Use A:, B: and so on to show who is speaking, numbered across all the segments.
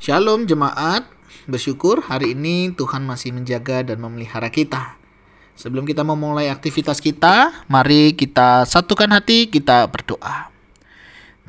A: Shalom jemaat, bersyukur hari ini Tuhan masih menjaga dan memelihara kita. Sebelum kita memulai aktivitas kita, mari kita satukan hati, kita berdoa.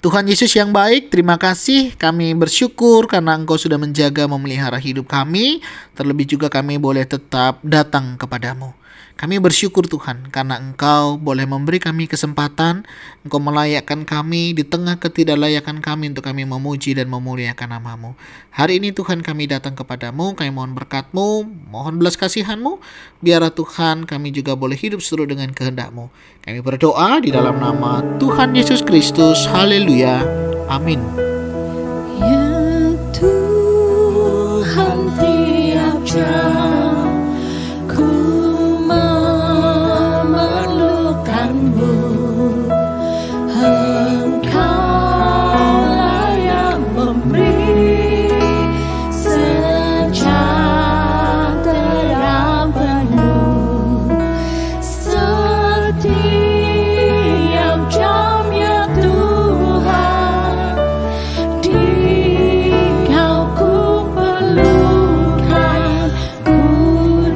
A: Tuhan Yesus yang baik, terima kasih, kami bersyukur karena Engkau sudah menjaga memelihara hidup kami, terlebih juga kami boleh tetap datang kepadamu. Kami bersyukur Tuhan karena Engkau boleh memberi kami kesempatan, Engkau melayakkan kami di tengah ketidaklayakan kami untuk kami memuji dan memuliakan nama-Mu. Hari ini Tuhan kami datang kepadamu, kami mohon berkat-Mu, mohon belas kasihan-Mu, biarlah Tuhan kami juga boleh hidup seluruh dengan kehendak-Mu. Kami berdoa di dalam nama Tuhan Yesus Kristus, haleluya, amin.
B: Ya Tuhan, tiap jam ku memerlukanmu, Engkaulah yang memberi sejahtera penuh setiap jam, ya Tuhan. Di Kau ku perlukan, ku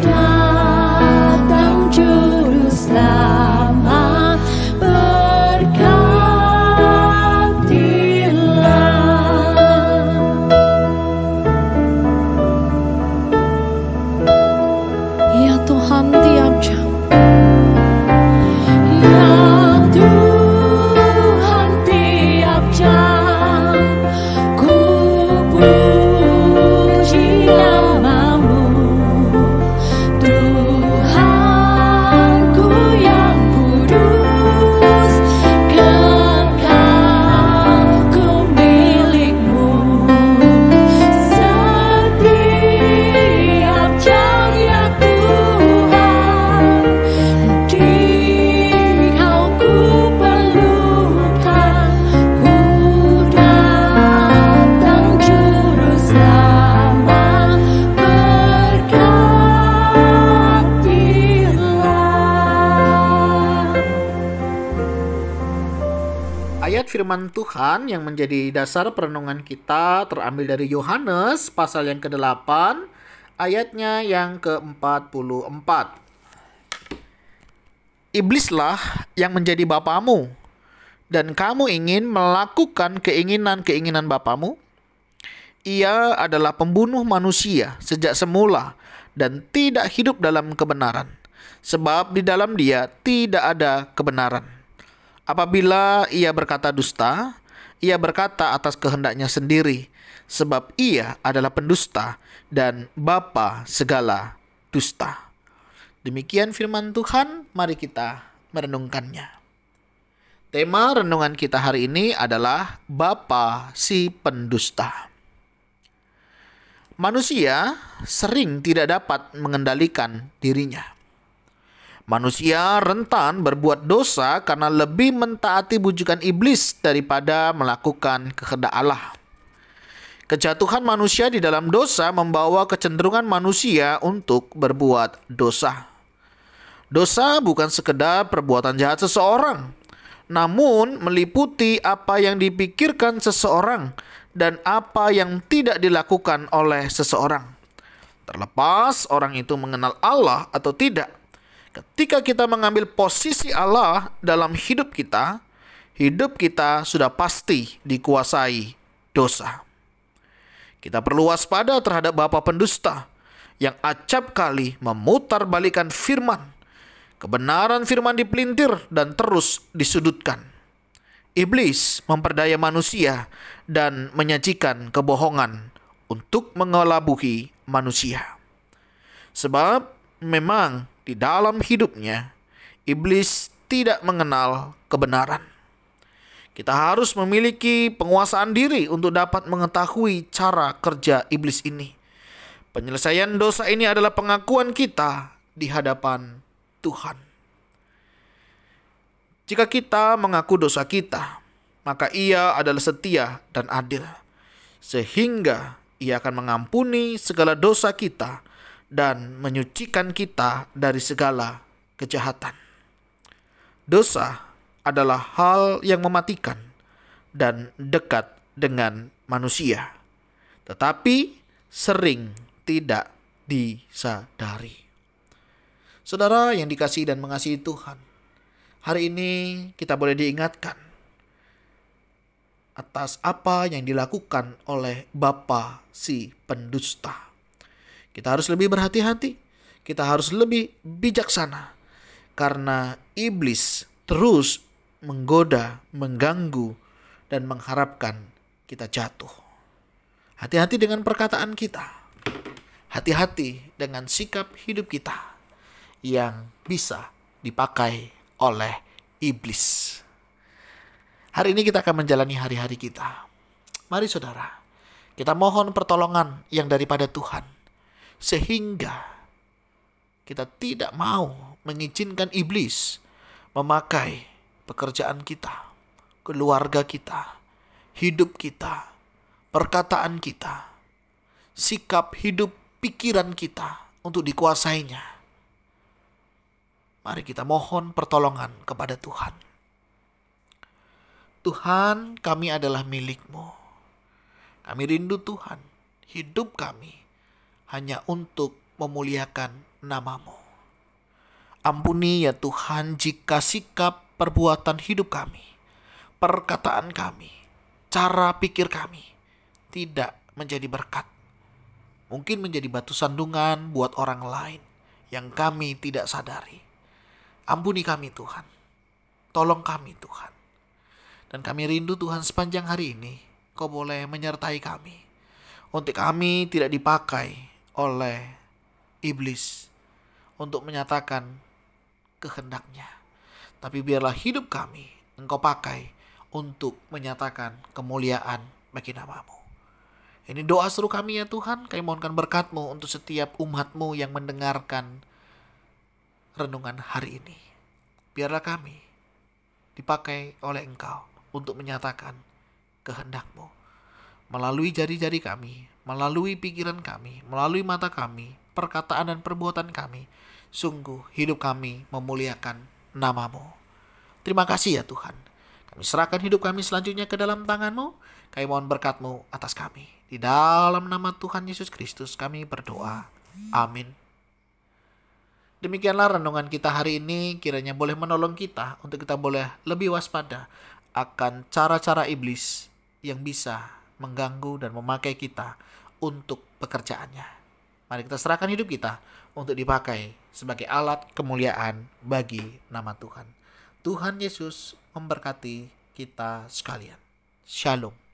B: datang juru selamat, berkatilah. Ya Tuhan, tiap jam, ya Tuhan, tiap jam ku puji nama-Mu, Tuhanku yang kudus, kekal ku milik-Mu. Setiap jam, ya Tuhan, di Kau ku perlukan, ku datang juru selamat, berkatilah.
A: Ayat firman Tuhan yang menjadi dasar perenungan kita terambil dari Yohanes pasal yang ke-8, ayatnya yang ke-44. Iblislah yang menjadi bapamu, dan kamu ingin melakukan keinginan-keinginan bapamu. Ia adalah pembunuh manusia sejak semula dan tidak hidup dalam kebenaran, sebab di dalam dia tidak ada kebenaran. Apabila ia berkata dusta, ia berkata atas kehendaknya sendiri, sebab ia adalah pendusta dan bapa segala dusta. Demikian firman Tuhan, mari kita merenungkannya. Tema renungan kita hari ini adalah Bapa si pendusta. Manusia sering tidak dapat mengendalikan dirinya. Manusia rentan berbuat dosa karena lebih mentaati bujukan iblis daripada melakukan kehendak Allah. Kejatuhan manusia di dalam dosa membawa kecenderungan manusia untuk berbuat dosa. Dosa bukan sekedar perbuatan jahat seseorang, namun meliputi apa yang dipikirkan seseorang dan apa yang tidak dilakukan oleh seseorang. Terlepas orang itu mengenal Allah atau tidak, ketika kita mengambil posisi Allah dalam hidup kita sudah pasti dikuasai dosa. Kita perlu waspada terhadap bapa pendusta yang acap kali memutarbalikkan firman. Kebenaran firman dipelintir dan terus disudutkan. Iblis memperdaya manusia dan menyajikan kebohongan untuk mengelabuhi manusia. Sebab memang di dalam hidupnya, iblis tidak mengenal kebenaran. Kita harus memiliki penguasaan diri untuk dapat mengetahui cara kerja iblis ini. Penyelesaian dosa ini adalah pengakuan kita di hadapan Tuhan. Jika kita mengaku dosa kita, maka Ia adalah setia dan adil, sehingga Ia akan mengampuni segala dosa kita dan menyucikan kita dari segala kejahatan. Dosa adalah hal yang mematikan dan dekat dengan manusia. tetapi sering tidak disadari. Saudara yang dikasihi dan mengasihi Tuhan, hari ini kita boleh diingatkan atas apa yang dilakukan oleh bapa si pendusta. Kita harus lebih berhati-hati, kita harus lebih bijaksana, karena iblis terus menggoda, mengganggu, dan mengharapkan kita jatuh. Hati-hati dengan perkataan kita, hati-hati dengan sikap hidup kita yang bisa dipakai oleh iblis. Hari ini kita akan menjalani hari-hari kita. Mari saudara, kita mohon pertolongan yang daripada Tuhan, sehingga kita tidak mau mengizinkan iblis memakai pekerjaan kita, keluarga kita, hidup kita, perkataan kita, sikap hidup pikiran kita untuk dikuasainya. Mari kita mohon pertolongan kepada Tuhan. Tuhan, kami adalah milik-Mu. Kami rindu Tuhan, hidup kami hanya untuk memuliakan nama-Mu. Ampuni ya Tuhan jika sikap perbuatan hidup kami, perkataan kami, cara pikir kami tidak menjadi berkat. Mungkin menjadi batu sandungan buat orang lain yang kami tidak sadari. Ampuni kami Tuhan, tolong kami Tuhan. Dan kami rindu Tuhan sepanjang hari ini Kau boleh menyertai kami, untuk kami tidak dipakai oleh iblis untuk menyatakan kehendaknya, tapi biarlah hidup kami Engkau pakai untuk menyatakan kemuliaan bagi nama-Mu. Ini doa seru kami ya Tuhan. Kami mohonkan berkat-Mu untuk setiap umat-Mu yang mendengarkan renungan hari ini. Biarlah kami dipakai oleh Engkau untuk menyatakan kehendak-Mu melalui jari-jari kami, melalui pikiran kami, melalui mata kami, perkataan dan perbuatan kami. Sungguh hidup kami memuliakan nama-Mu. Terima kasih ya Tuhan. Kami serahkan hidup kami selanjutnya ke dalam tangan-Mu. Kami mohon berkat-Mu atas kami. Di dalam nama Tuhan Yesus Kristus kami berdoa. Amin. Demikianlah renungan kita hari ini, kiranya boleh menolong kita untuk kita boleh lebih waspada akan cara-cara iblis yang bisa mengganggu dan memakai kita untuk pekerjaannya. Mari kita serahkan hidup kita untuk dipakai sebagai alat kemuliaan bagi nama Tuhan. Tuhan Yesus memberkati kita sekalian. Shalom.